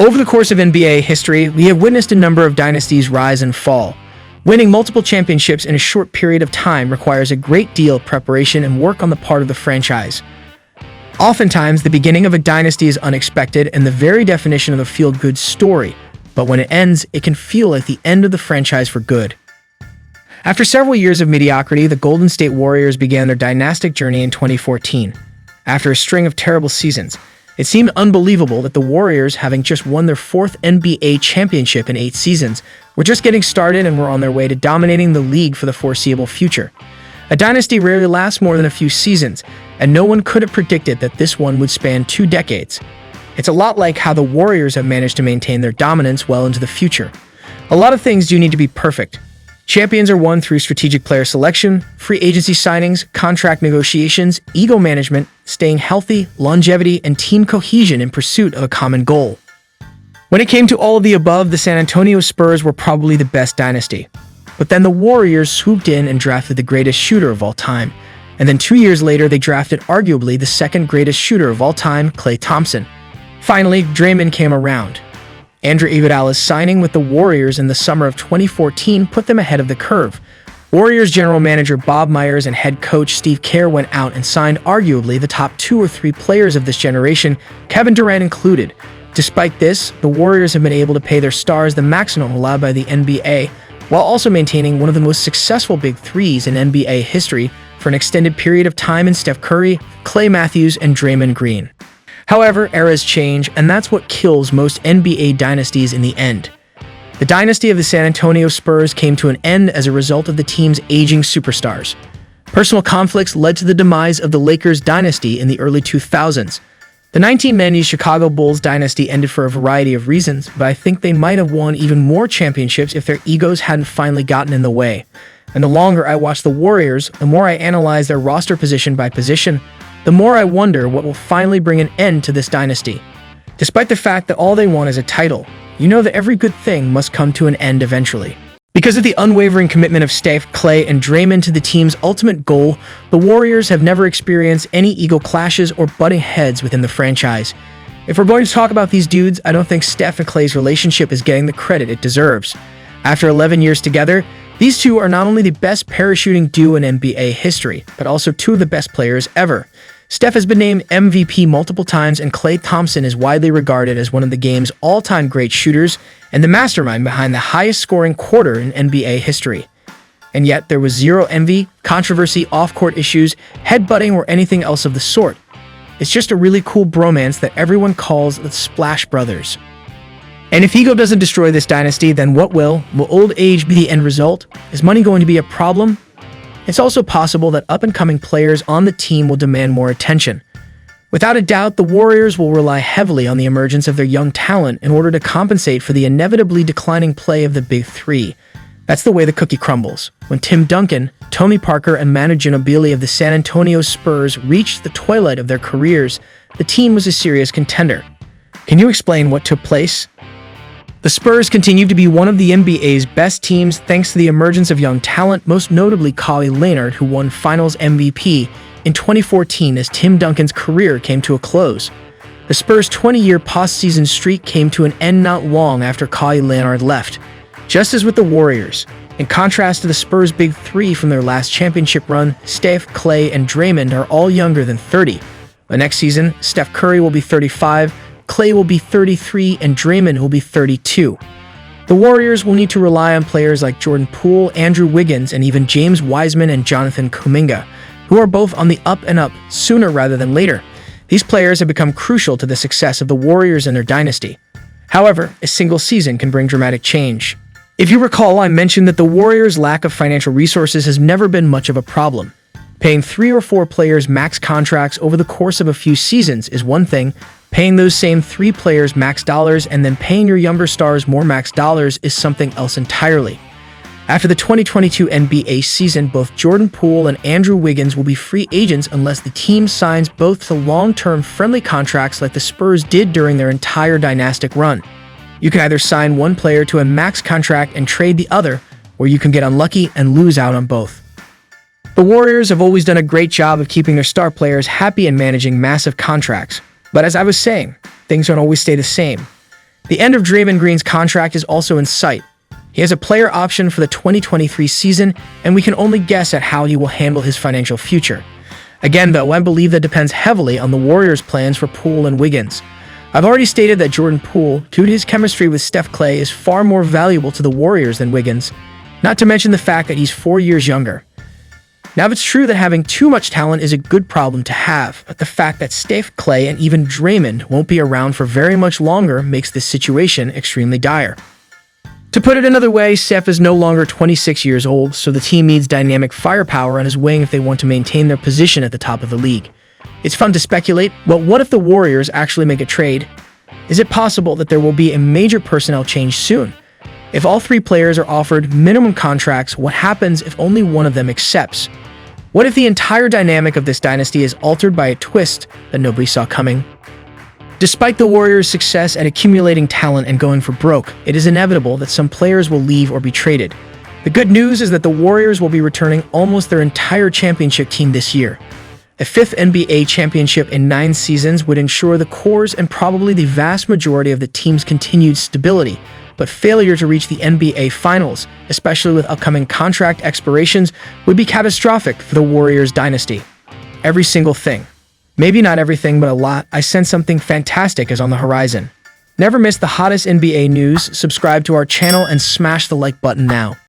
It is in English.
Over the course of NBA history, we have witnessed a number of dynasties rise and fall. Winning multiple championships in a short period of time requires a great deal of preparation and work on the part of the franchise. Oftentimes, the beginning of a dynasty is unexpected and the very definition of a feel-good story, but when it ends, it can feel like the end of the franchise for good. After several years of mediocrity, the Golden State Warriors began their dynastic journey in 2014. After a string of terrible seasons, it seemed unbelievable that the Warriors, having just won their fourth NBA championship in 8 seasons, were just getting started and were on their way to dominating the league for the foreseeable future. A dynasty rarely lasts more than a few seasons, and no one could have predicted that this one would span 2 decades. It's a lot like how the Warriors have managed to maintain their dominance well into the future. A lot of things do need to be perfect. Champions are won through strategic player selection, free agency signings, contract negotiations, ego management, staying healthy, longevity, and team cohesion in pursuit of a common goal. When it came to all of the above, the San Antonio Spurs were probably the best dynasty. But then the Warriors swooped in and drafted the greatest shooter of all time. And then 2 years later, they drafted arguably the second greatest shooter of all time, Klay Thompson. Finally, Draymond came around. Andrew Iguodala's signing with the Warriors in the summer of 2014 put them ahead of the curve. Warriors general manager Bob Myers and head coach Steve Kerr went out and signed arguably the top 2 or 3 players of this generation, Kevin Durant included. Despite this, the Warriors have been able to pay their stars the maximum allowed by the NBA, while also maintaining one of the most successful big threes in NBA history for an extended period of time in Steph Curry, Klay Matthews, and Draymond Green. However, eras change, and that's what kills most NBA dynasties in the end. The dynasty of the San Antonio Spurs came to an end as a result of the team's aging superstars. Personal conflicts led to the demise of the Lakers dynasty in the early 2000s. The 1990s Chicago Bulls dynasty ended for a variety of reasons, but I think they might have won even more championships if their egos hadn't finally gotten in the way. And the longer I watch the Warriors, the more I analyze their roster position by position, the more I wonder what will finally bring an end to this dynasty. Despite the fact that all they want is a title, you know that every good thing must come to an end eventually. Because of the unwavering commitment of Steph, Klay, and Draymond to the team's ultimate goal, the Warriors have never experienced any ego clashes or butting heads within the franchise. If we're going to talk about these dudes, I don't think Steph and Klay's relationship is getting the credit it deserves. After 11 years together, these two are not only the best parachuting duo in NBA history, but also 2 of the best players ever. Steph has been named MVP multiple times, and Klay Thompson is widely regarded as one of the game's all-time great shooters and the mastermind behind the highest-scoring quarter in NBA history. And yet, there was zero envy, controversy, off-court issues, headbutting, or anything else of the sort. It's just a really cool bromance that everyone calls the Splash Brothers. And if ego doesn't destroy this dynasty, then what will? Will old age be the end result? Is money going to be a problem? It's also possible that up-and-coming players on the team will demand more attention. Without a doubt, the Warriors will rely heavily on the emergence of their young talent in order to compensate for the inevitably declining play of the Big Three. That's the way the cookie crumbles. When Tim Duncan, Tony Parker, and Manu Ginobili of the San Antonio Spurs reached the twilight of their careers, the team was a serious contender. Can you explain what took place? The Spurs continue to be one of the NBA's best teams thanks to the emergence of young talent, most notably Kawhi Leonard, who won Finals MVP in 2014 as Tim Duncan's career came to a close. The Spurs' 20-year postseason streak came to an end not long after Kawhi Leonard left. Just as with the Warriors, in contrast to the Spurs' Big Three from their last championship run, Steph, Klay, and Draymond are all younger than 30. The next season, Steph Curry will be 35, Klay will be 33, and Draymond will be 32. The Warriors will need to rely on players like Jordan Poole, Andrew Wiggins, and even James Wiseman and Jonathan Kuminga, who are both on the up and up sooner rather than later. These players have become crucial to the success of the Warriors and their dynasty. However, a single season can bring dramatic change. If you recall, I mentioned that the Warriors' lack of financial resources has never been much of a problem. Paying 3 or 4 players max contracts over the course of a few seasons is one thing. Paying those same 3 players max dollars and then paying your younger stars more max dollars is something else entirely. After the 2022 NBA season, both Jordan Poole and Andrew Wiggins will be free agents unless the team signs both to long-term friendly contracts like the Spurs did during their entire dynastic run. You can either sign one player to a max contract and trade the other, or you can get unlucky and lose out on both. The Warriors have always done a great job of keeping their star players happy and managing massive contracts. But as I was saying, things don't always stay the same. The end of Draymond Green's contract is also in sight. He has a player option for the 2023 season, and we can only guess at how he will handle his financial future. Again, though, I believe that depends heavily on the Warriors' plans for Poole and Wiggins. I've already stated that Jordan Poole, due to his chemistry with Steph Clay, is far more valuable to the Warriors than Wiggins, not to mention the fact that he's 4 years younger. Now, it's true that having too much talent is a good problem to have, but the fact that Steph Clay and even Draymond won't be around for very much longer makes this situation extremely dire. To put it another way, Steph is no longer 26 years old, so the team needs dynamic firepower on his wing if they want to maintain their position at the top of the league. It's fun to speculate, well, what if the Warriors actually make a trade? Is it possible that there will be a major personnel change soon? If all three players are offered minimum contracts, what happens if only one of them accepts? What if the entire dynamic of this dynasty is altered by a twist that nobody saw coming? Despite the Warriors' success at accumulating talent and going for broke, it is inevitable that some players will leave or be traded. The good news is that the Warriors will be returning almost their entire championship team this year. A fifth NBA championship in 9 seasons would ensure the cores and probably the vast majority of the team's continued stability, but failure to reach the NBA Finals, especially with upcoming contract expirations, would be catastrophic for the Warriors dynasty. Every single thing. Maybe not everything, but a lot. I sense something fantastic is on the horizon. Never miss the hottest NBA news, subscribe to our channel, and smash the like button now.